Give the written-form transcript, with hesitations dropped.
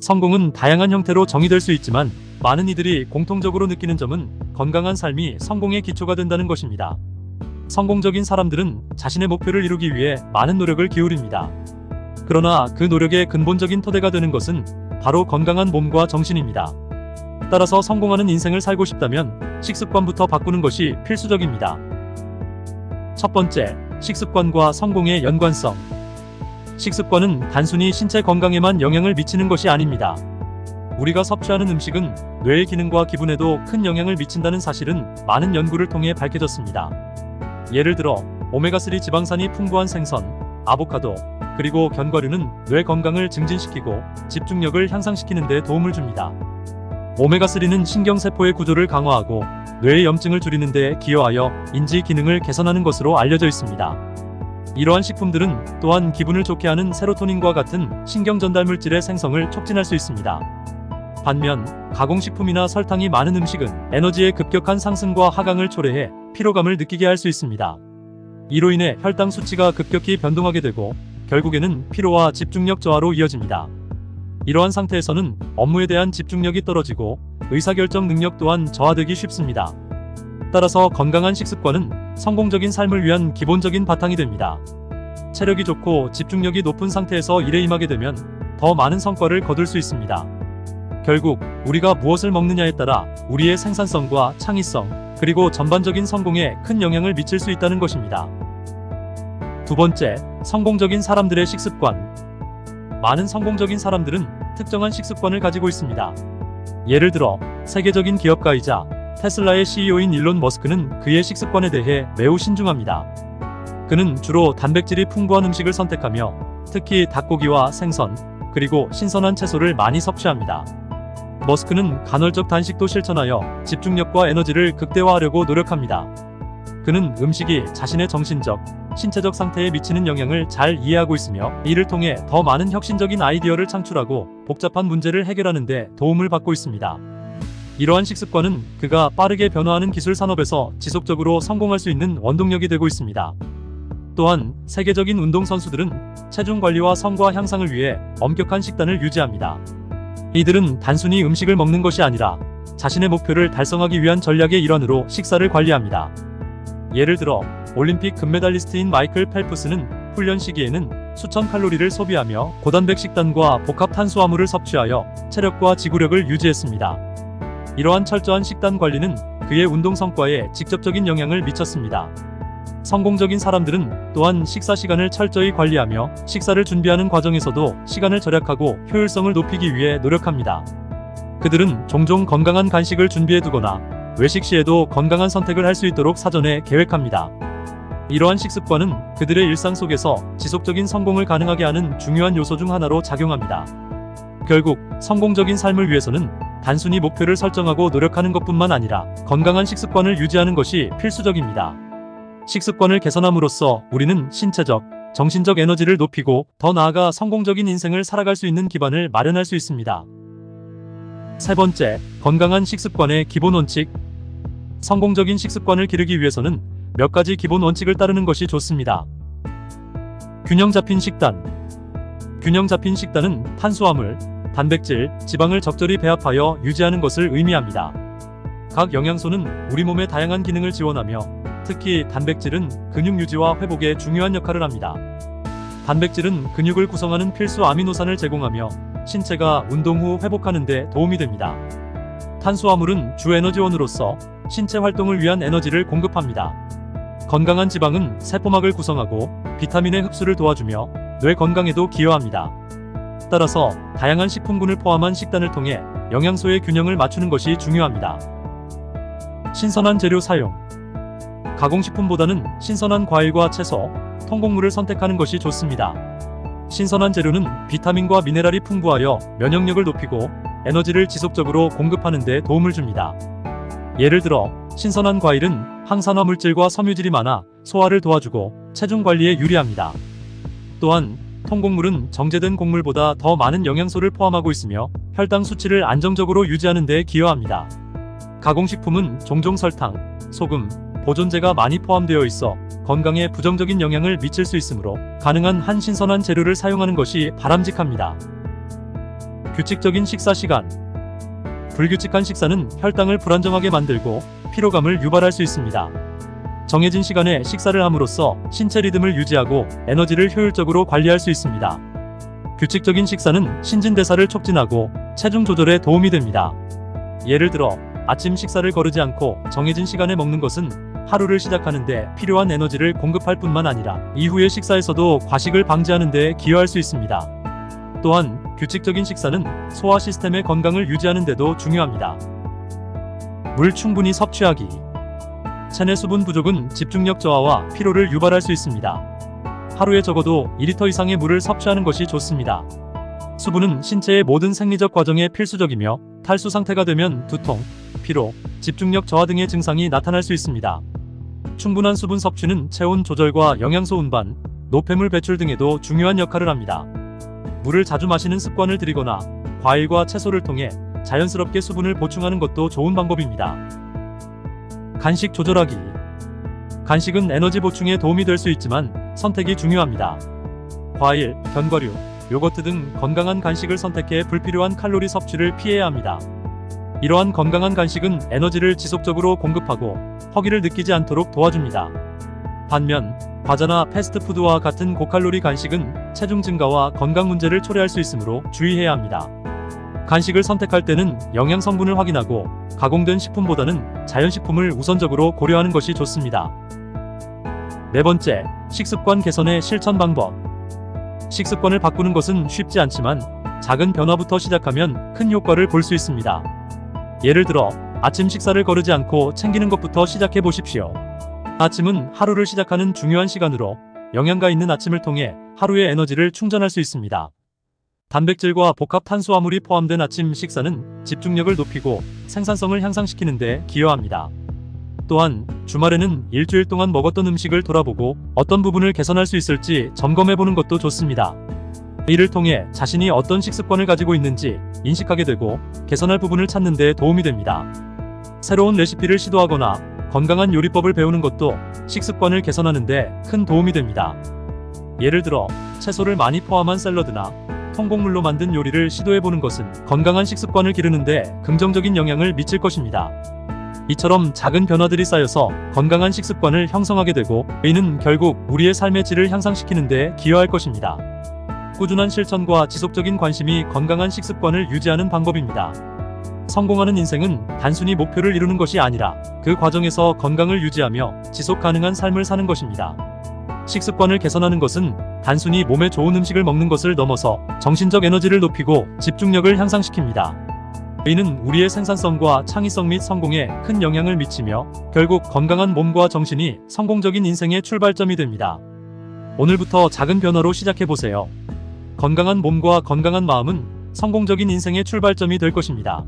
성공은 다양한 형태로 정의될 수 있지만 많은 이들이 공통적으로 느끼는 점은 건강한 삶이 성공의 기초가 된다는 것입니다. 성공적인 사람들은 자신의 목표를 이루기 위해 많은 노력을 기울입니다. 그러나 그 노력의 근본적인 토대가 되는 것은 바로 건강한 몸과 정신입니다. 따라서 성공하는 인생을 살고 싶다면 식습관부터 바꾸는 것이 필수적입니다. 첫 번째, 식습관과 성공의 연관성. 식습관은 단순히 신체 건강에만 영향을 미치는 것이 아닙니다. 우리가 섭취하는 음식은 뇌의 기능과 기분에도 큰 영향을 미친다는 사실은 많은 연구를 통해 밝혀졌습니다. 예를 들어 오메가3 지방산이 풍부한 생선, 아보카도, 그리고 견과류는 뇌 건강을 증진시키고 집중력을 향상시키는 데 도움을 줍니다. 오메가3는 신경세포의 구조를 강화하고 뇌의 염증을 줄이는 데 기여하여 인지 기능을 개선하는 것으로 알려져 있습니다. 이러한 식품들은 또한 기분을 좋게 하는 세로토닌과 같은 신경 전달 물질의 생성을 촉진할 수 있습니다. 반면 가공식품이나 설탕이 많은 음식은 에너지의 급격한 상승과 하강을 초래해 피로감을 느끼게 할 수 있습니다. 이로 인해 혈당 수치가 급격히 변동하게 되고 결국에는 피로와 집중력 저하로 이어집니다. 이러한 상태에서는 업무에 대한 집중력이 떨어지고 의사결정 능력 또한 저하되기 쉽습니다. 따라서 건강한 식습관은 성공적인 삶을 위한 기본적인 바탕이 됩니다. 체력이 좋고 집중력이 높은 상태에서 일에 임하게 되면 더 많은 성과를 거둘 수 있습니다. 결국 우리가 무엇을 먹느냐에 따라 우리의 생산성과 창의성, 그리고 전반적인 성공에 큰 영향을 미칠 수 있다는 것입니다. 두 번째, 성공적인 사람들의 식습관. 많은 성공적인 사람들은 특정한 식습관을 가지고 있습니다. 예를 들어 세계적인 기업가이자 테슬라의 CEO인 일론 머스크는 그의 식습관에 대해 매우 신중합니다. 그는 주로 단백질이 풍부한 음식을 선택하며 특히 닭고기와 생선, 그리고 신선한 채소를 많이 섭취합니다. 머스크는 간헐적 단식도 실천하여 집중력과 에너지를 극대화하려고 노력합니다. 그는 음식이 자신의 정신적, 신체적 상태에 미치는 영향을 잘 이해하고 있으며 이를 통해 더 많은 혁신적인 아이디어를 창출하고 복잡한 문제를 해결하는 데 도움을 받고 있습니다. 이러한 식습관은 그가 빠르게 변화하는 기술 산업에서 지속적으로 성공할 수 있는 원동력이 되고 있습니다. 또한 세계적인 운동선수들은 체중 관리와 성과 향상을 위해 엄격한 식단을 유지합니다. 이들은 단순히 음식을 먹는 것이 아니라 자신의 목표를 달성하기 위한 전략의 일환으로 식사를 관리합니다. 예를 들어 올림픽 금메달리스트인 마이클 펠프스는 훈련 시기에는 수천 칼로리를 소비하며 고단백 식단과 복합 탄수화물을 섭취하여 체력과 지구력을 유지했습니다. 이러한 철저한 식단 관리는 그의 운동 성과에 직접적인 영향을 미쳤습니다. 성공적인 사람들은 또한 식사 시간을 철저히 관리하며 식사를 준비하는 과정에서도 시간을 절약하고 효율성을 높이기 위해 노력합니다. 그들은 종종 건강한 간식을 준비해두거나 외식 시에도 건강한 선택을 할 수 있도록 사전에 계획합니다. 이러한 식습관은 그들의 일상 속에서 지속적인 성공을 가능하게 하는 중요한 요소 중 하나로 작용합니다. 결국 성공적인 삶을 위해서는 단순히 목표를 설정하고 노력하는 것뿐만 아니라 건강한 식습관을 유지하는 것이 필수적입니다. 식습관을 개선함으로써 우리는 신체적, 정신적 에너지를 높이고 더 나아가 성공적인 인생을 살아갈 수 있는 기반을 마련할 수 있습니다. 세 번째, 건강한 식습관의 기본 원칙. 성공적인 식습관을 기르기 위해서는 몇 가지 기본 원칙을 따르는 것이 좋습니다. 균형 잡힌 식단. 균형 잡힌 식단은 탄수화물, 단백질, 지방을 적절히 배합하여 유지하는 것을 의미합니다. 각 영양소는 우리 몸의 다양한 기능을 지원하며 특히 단백질은 근육 유지와 회복에 중요한 역할을 합니다. 단백질은 근육을 구성하는 필수 아미노산을 제공하며 신체가 운동 후 회복하는 데 도움이 됩니다. 탄수화물은 주 에너지원으로서 신체 활동을 위한 에너지를 공급합니다. 건강한 지방은 세포막을 구성하고 비타민의 흡수를 도와주며 뇌 건강에도 기여합니다. 따라서 다양한 식품군을 포함한 식단을 통해 영양소의 균형을 맞추는 것이 중요합니다. 신선한 재료 사용. 가공식품보다는 신선한 과일과 채소, 통곡물을 선택하는 것이 좋습니다. 신선한 재료는 비타민과 미네랄이 풍부하여 면역력을 높이고 에너지를 지속적으로 공급하는 데 도움을 줍니다. 예를 들어 신선한 과일은 항산화 물질과 섬유질이 많아 소화를 도와주고 체중 관리에 유리합니다. 또한 통곡물은 정제된 곡물보다 더 많은 영양소를 포함하고 있으며 혈당 수치를 안정적으로 유지하는 데 기여합니다. 가공식품은 종종 설탕, 소금, 보존제가 많이 포함되어 있어 건강에 부정적인 영향을 미칠 수 있으므로 가능한 한 신선한 재료를 사용하는 것이 바람직합니다. 규칙적인 식사 시간. 불규칙한 식사는 혈당을 불안정하게 만들고 피로감을 유발할 수 있습니다. 정해진 시간에 식사를 함으로써 신체 리듬을 유지하고 에너지를 효율적으로 관리할 수 있습니다. 규칙적인 식사는 신진대사를 촉진하고 체중 조절에 도움이 됩니다. 예를 들어 아침 식사를 거르지 않고 정해진 시간에 먹는 것은 하루를 시작하는 데 필요한 에너지를 공급할 뿐만 아니라 이후의 식사에서도 과식을 방지하는 데 기여할 수 있습니다. 또한 규칙적인 식사는 소화 시스템의 건강을 유지하는 데도 중요합니다. 물 충분히 섭취하기. 체내 수분 부족은 집중력 저하와 피로를 유발할 수 있습니다. 하루에 적어도 2리터 이상의 물을 섭취하는 것이 좋습니다. 수분은 신체의 모든 생리적 과정에 필수적이며 탈수 상태가 되면 두통, 피로, 집중력 저하 등의 증상이 나타날 수 있습니다. 충분한 수분 섭취는 체온 조절과 영양소 운반, 노폐물 배출 등에도 중요한 역할을 합니다. 물을 자주 마시는 습관을 들이거나 과일과 채소를 통해 자연스럽게 수분을 보충하는 것도 좋은 방법입니다. 간식 조절하기. 간식은 에너지 보충에 도움이 될 수 있지만 선택이 중요합니다. 과일, 견과류, 요거트 등 건강한 간식을 선택해 불필요한 칼로리 섭취를 피해야 합니다. 이러한 건강한 간식은 에너지를 지속적으로 공급하고 허기를 느끼지 않도록 도와줍니다. 반면 과자나 패스트푸드와 같은 고칼로리 간식은 체중 증가와 건강 문제를 초래할 수 있으므로 주의해야 합니다. 간식을 선택할 때는 영양 성분을 확인하고 가공된 식품보다는 자연식품을 우선적으로 고려하는 것이 좋습니다. 네 번째, 식습관 개선의 실천 방법. 식습관을 바꾸는 것은 쉽지 않지만 작은 변화부터 시작하면 큰 효과를 볼 수 있습니다. 예를 들어 아침 식사를 거르지 않고 챙기는 것부터 시작해 보십시오. 아침은 하루를 시작하는 중요한 시간으로 영양가 있는 아침을 통해 하루의 에너지를 충전할 수 있습니다. 단백질과 복합 탄수화물이 포함된 아침 식사는 집중력을 높이고 생산성을 향상시키는 데 기여합니다. 또한 주말에는 일주일 동안 먹었던 음식을 돌아보고 어떤 부분을 개선할 수 있을지 점검해보는 것도 좋습니다. 이를 통해 자신이 어떤 식습관을 가지고 있는지 인식하게 되고 개선할 부분을 찾는 데 도움이 됩니다. 새로운 레시피를 시도하거나 건강한 요리법을 배우는 것도 식습관을 개선하는 데 큰 도움이 됩니다. 예를 들어 채소를 많이 포함한 샐러드나 통곡물로 만든 요리를 시도해보는 것은 건강한 식습관을 기르는 데 긍정적인 영향을 미칠 것입니다. 이처럼 작은 변화들이 쌓여서 건강한 식습관을 형성하게 되고 이는 결국 우리의 삶의 질을 향상시키는 데 기여할 것입니다. 꾸준한 실천과 지속적인 관심이 건강한 식습관을 유지하는 방법입니다. 성공하는 인생은 단순히 목표를 이루는 것이 아니라 그 과정에서 건강을 유지하며 지속 가능한 삶을 사는 것입니다. 식습관을 개선하는 것은 단순히 몸에 좋은 음식을 먹는 것을 넘어서 정신적 에너지를 높이고 집중력을 향상시킵니다. 이는 우리의 생산성과 창의성 및 성공에 큰 영향을 미치며 결국 건강한 몸과 정신이 성공적인 인생의 출발점이 됩니다. 오늘부터 작은 변화로 시작해보세요. 건강한 몸과 건강한 마음은 성공적인 인생의 출발점이 될 것입니다.